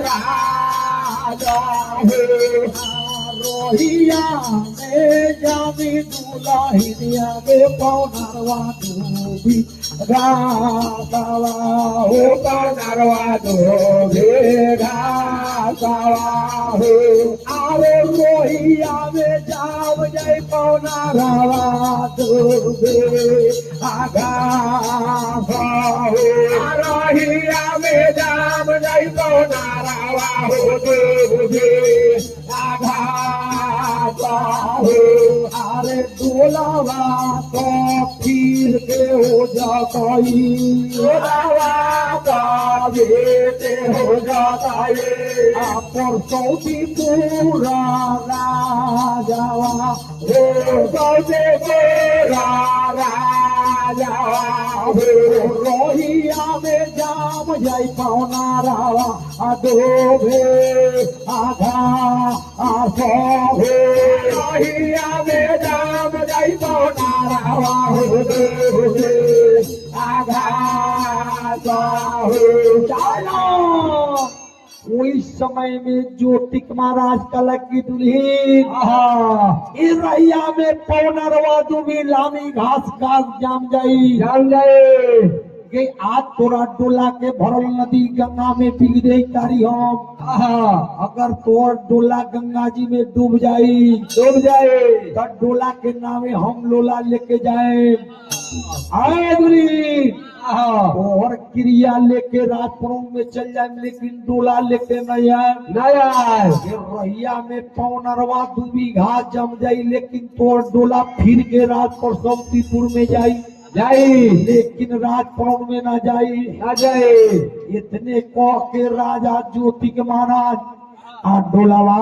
राजा हे रोहिया में जामी दुलाहिया में पौनरवा भी घासावा हो पौनरवा भी घासावा हो आवे रोहिया में जाम जय पौनरवा भी घासावा हो रोहिया में जाम जय पौनरवा भी अरे डोलावा तो फिर के हो जाता डोलावा का बेटे हो जाता है पर सौदी पूरा राजावा हो सौदे पूरा राजावा हो रोहिया में जाम जाई पौना रावा अदोभे आधा आधा हो रोहिया में जाम जाई पौना रावा हो आधा हो चलो उस समय में जो टिक महाराज कलक की दुल्हीन इस रैया में पौनरवा दुबी लामी घास घास जाम जाए के आज तोरा डोला के भरल नदी गंगा में बिग दे तारी हम अगर तोर डोला गंगा जी में डूब जाए तो डोला के नामे हम लोला लेके जाए आए दुल्हीन और क्रिया लेके राजपुरों में चल जाए लेकिन डोला लेके नहीं आए रैया में पौनरवा दुबी घास जम जाई लेकिन तोर डोला फिर के राजपुर समतीपुर में जाए लेकिन राजपुर में ना जाए इतने कह के राजा ज्योतिक महाराज डोलावा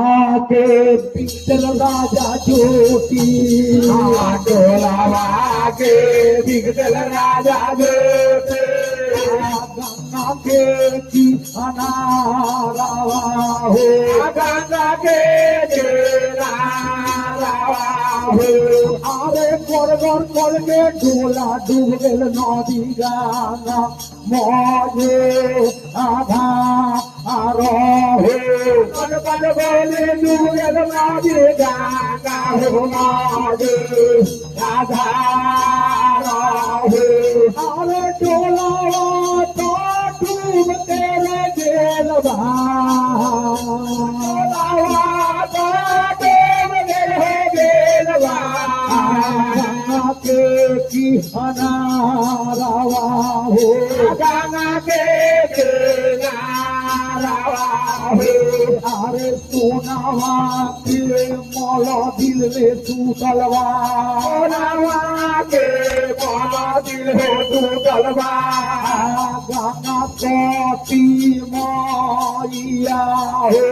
के बिगदल राजा ज्योति डोलावा के बिगदल राजा ज्योति गंगा के अनारावा हो गंगा के अरे गोर कर के डोला डूब गल नदी गंगा मौजे आधा बल बोले डूब गल नदी गंगा हो मौजे आधा अरे डोला तो डूब तेरे गेलवा की अनारावा हो गंगा के नारावा हो अरे सोनावा के मौला दिल में सूतलवा सोनावा के मौला दिल में सूतलवा गंगा कोटी मैया हो